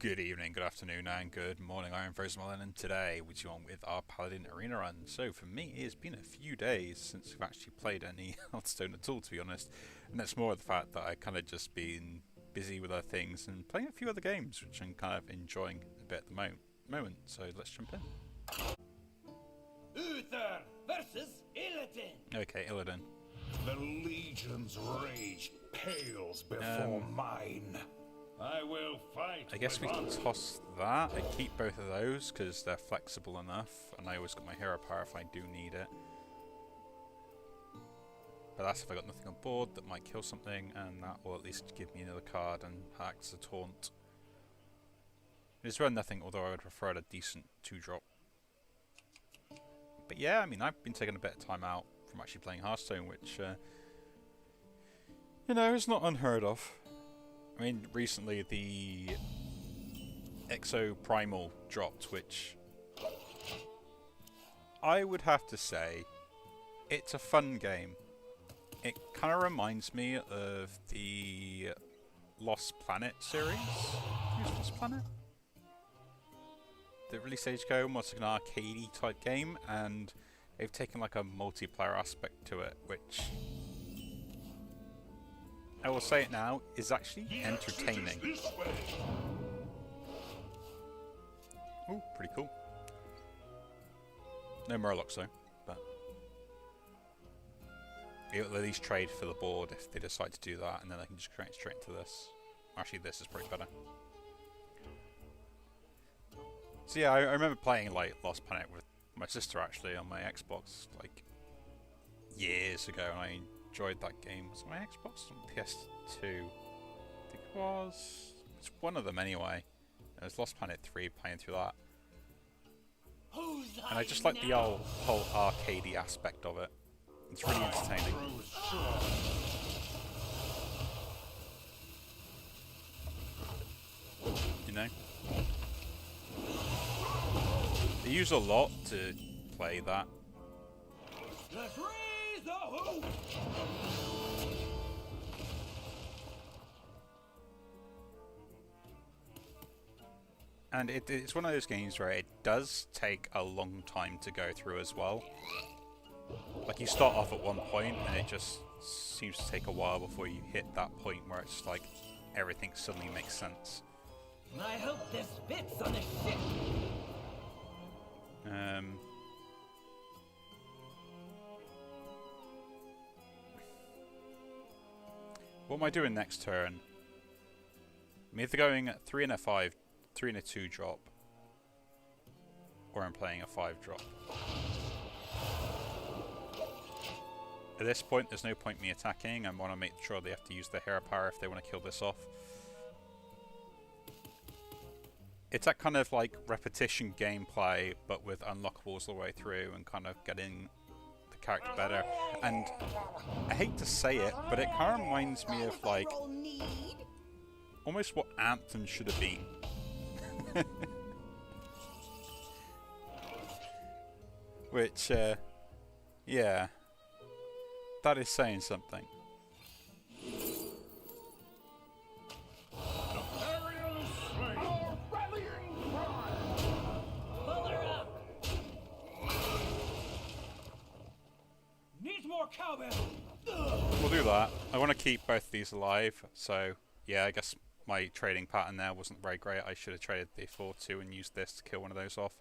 Good evening, good afternoon, and good morning. I am Frozen Melon, and today we're on with our Paladin Arena Run. So for me, it's been a few days since we've actually played any Hearthstone at all, to be honest. And that's more of the fact that I kind of just been busy with other things and playing a few other games, which I'm kind of enjoying a bit at the moment. So let's jump in. Uther versus Illidan. Okay, Illidan. The Legion's rage pales before mine. I will fight. I guess we can toss that. I keep both of those because they're flexible enough, and I always got my hero power if I do need it. But that's if I got nothing on board that might kill something, and that will at least give me another card and act as a taunt. It's run nothing, although I would prefer a decent 2-drop. But yeah, I mean, I've been taking a bit of time out from actually playing Hearthstone, which, you know, is not unheard of. I mean, recently the Exo Primal dropped, which I would have to say, it's a fun game. It kind of reminds me of the Lost Planet series. Who's Lost Planet? The release age ago, almost like an arcadey type game, and they've taken like a multiplayer aspect to it, which I will say it now, is actually entertaining. Ooh, pretty cool. No Murlocs though, but it'll at least trade for the board if they decide to do that, and then I can just create straight into this. Actually, this is probably better. So yeah, I remember playing like Lost Planet with my sister actually on my Xbox like years ago, and I enjoyed that game. Was it my Xbox or PS2? I think it was. It's one of them anyway. It was Lost Planet 3 playing through that. And I just like the whole arcadey aspect of it. It's really entertaining. You know? They use a lot to play that. Let's raise the hoop. And it's one of those games where it does take a long time to go through as well. Like you start off at one point and it just seems to take a while before you hit that point where it's like everything suddenly makes sense. I hope this fits on a ship. What am I doing next turn? I'm either going at 3 and a 5, 3 and a 2 drop, or I'm playing a 5 drop. At this point, there's no point me attacking. I want to make sure they have to use their hero power if they want to kill this off. It's that kind of like repetition gameplay, but with unlockables all the way through and kind of getting the character better. And I hate to say it, but it kind of reminds me of like almost what Anthem should have been. Which, yeah, that is saying something. More cowbell. We'll do that. I want to keep both of these alive, so yeah, I guess my trading pattern there wasn't very great. I should have traded the 4-2 and used this to kill one of those off.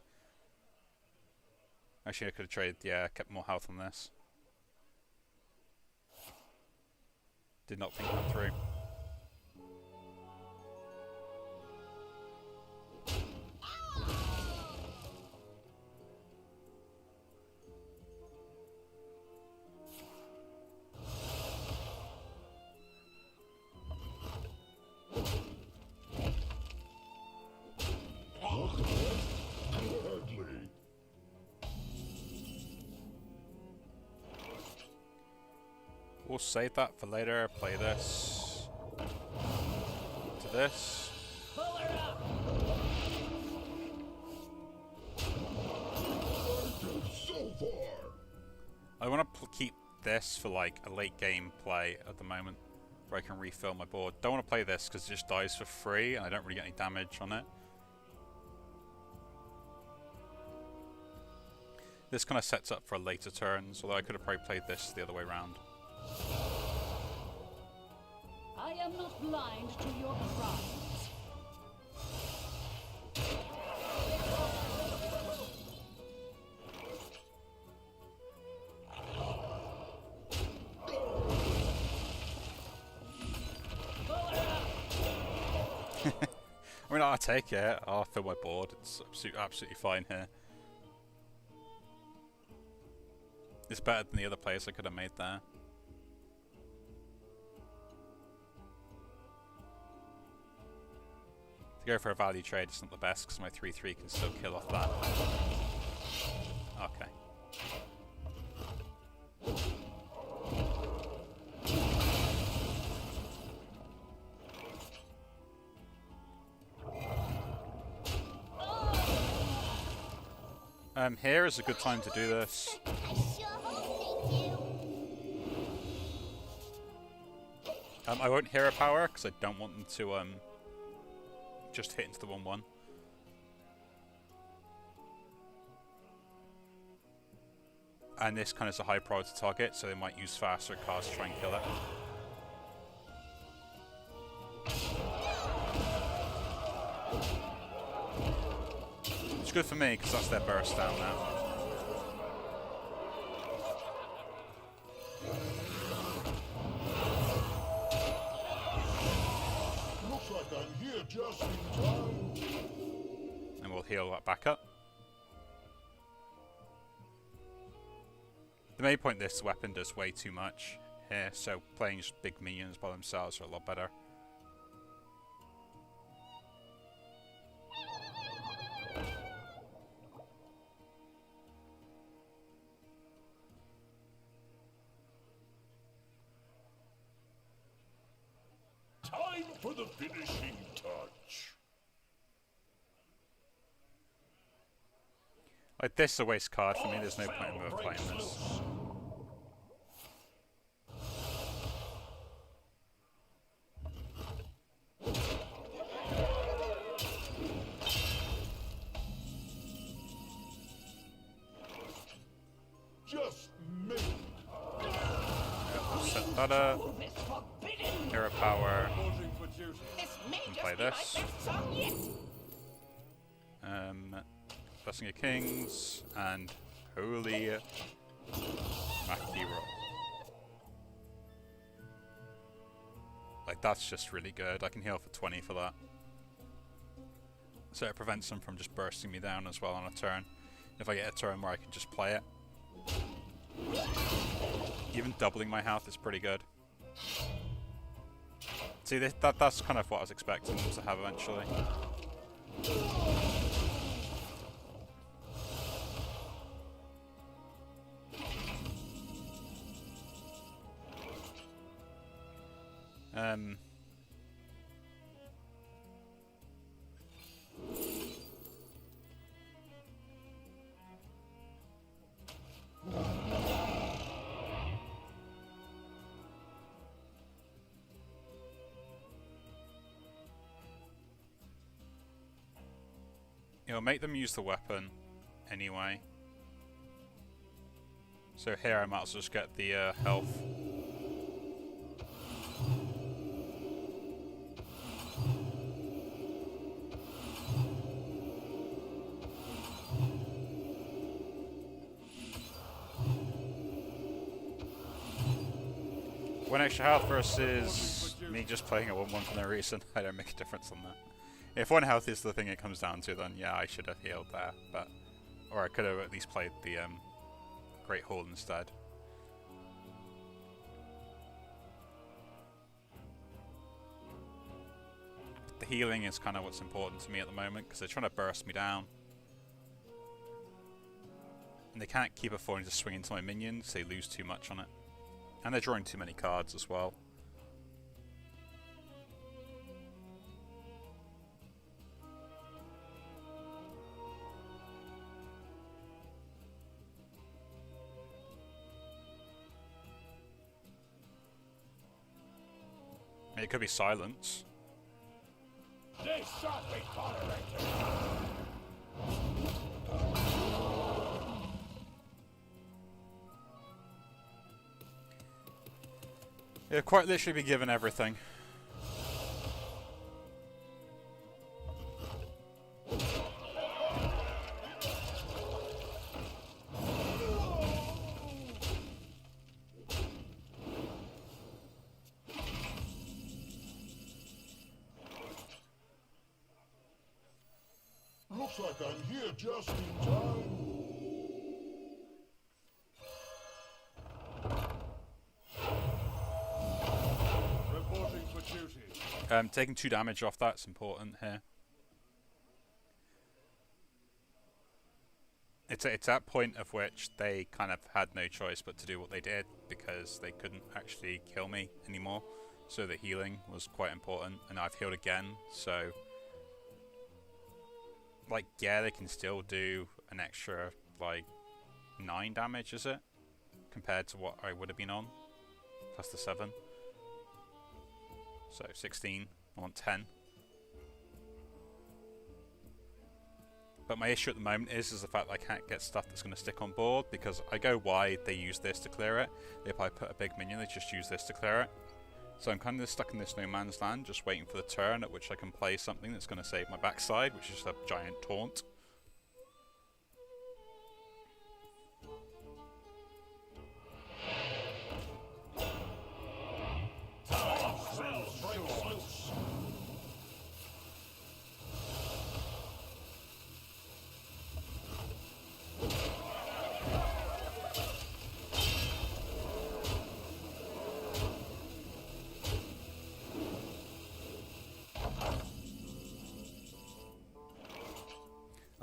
Actually, I could have traded, yeah, kept more health on this. Did not think that through. We'll save that for later. Play this. To this. Pull her up. So far. I want to keep this for like a late game play at the moment. where I can refill my board. Don't want to play this because it just dies for free and I don't really get any damage on it. This kind of sets up for later turns, although I could have probably played this the other way around. I am not blind to your crimes. I mean, I'll take it. I'll fill my board. It's absolutely fine here. It's better than the other plays I could have made there. To go for a value trade is not the best because my 3/3 can still kill off that. Okay. Here is a good time to do this. I won't hero power because I don't want them to just hit into the 1/1. And this kind of is a high priority target, so they might use faster cards to try and kill it. It's good for me because that's their burst down now. Looks like I'm here just in time. And we'll heal that back up. The main point this weapon does way too much here, so playing just big minions by themselves are a lot better. Time for the finishing touch. Like, this is a waste card for me, there's no point in playing this. Just me. We'll set that up. Hero power. And play this. Blessing of Kings and Holy Mackie Roll. Like, that's just really good. I can heal for 20 for that. So it prevents them from just bursting me down as well on a turn. If I get a turn where I can just play it. Even doubling my health is pretty good. See, that's kind of what I was expecting them to have eventually. It'll make them use the weapon anyway. So here I might as well just get the health. One extra health versus me just playing a 1/1 for no reason. I don't make a difference on that. If one health is the thing it comes down to, then yeah, I should have healed there. But, or I could have at least played the Great Hall instead. The healing is kind of what's important to me at the moment because they're trying to burst me down. And they can't keep affording to swing into my minions, they lose too much on it. And they're drawing too many cards as well. It could be silence. This shall be tolerated. Yeah, quite literally be given everything. Looks like I'm here just in time. Reporting for duty. Taking 2 damage off that's important here. It's at that point of which they kind of had no choice but to do what they did because they couldn't actually kill me anymore. So the healing was quite important, and I've healed again, so like, yeah, they can still do an extra, like, 9 damage, is it? Compared to what I would have been on. Plus the 7. So, 16. I want 10. But my issue at the moment is the fact that I can't get stuff that's going to stick on board, because I go wide, they use this to clear it. If I put a big minion, they just use this to clear it. So I'm kind of stuck in this no man's land, just waiting for the turn at which I can play something that's going to save my backside, which is a giant taunt.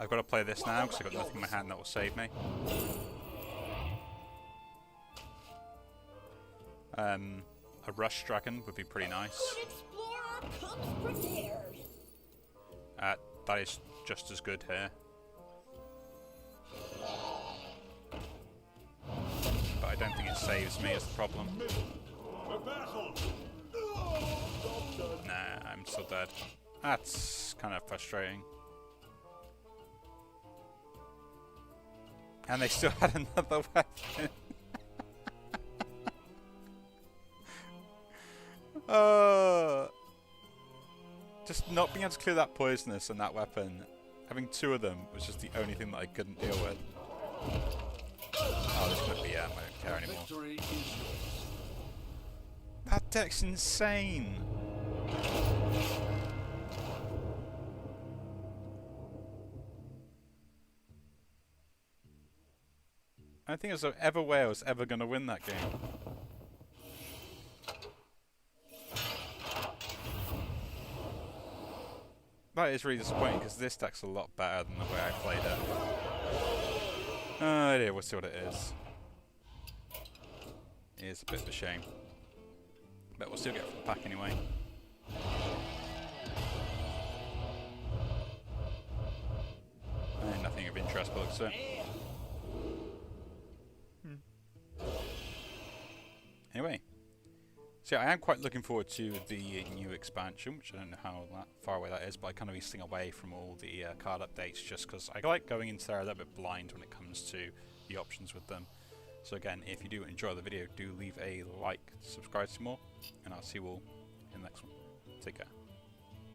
I've got to play this now because I've got nothing in my hand that will save me. A rush dragon would be pretty nice. Good explorer comes prepared. That is just as good here. But I don't think it saves me is the problem. Nah, I'm still dead. That's kind of frustrating. And they still had another weapon. Just not being able to clear that poisonous and that weapon, having 2 of them was just the only thing that I couldn't deal with. Oh, this could be I don't care anymore. That deck's insane. I don't think there's ever way I was ever going to win that game. That is really disappointing because this deck's a lot better than the way I played it. Oh dear, we'll see what it is. It is a bit of a shame. But we'll still get it from the pack anyway. Nothing of interest, but looks it. Anyway, so yeah, I am quite looking forward to the new expansion, which I don't know how far away that is, but I kind of be staying away from all the card updates just because I like going into there a little bit blind when it comes to the options with them. So again, if you do enjoy the video, do leave a like, subscribe to more, and I'll see you all in the next one. Take care.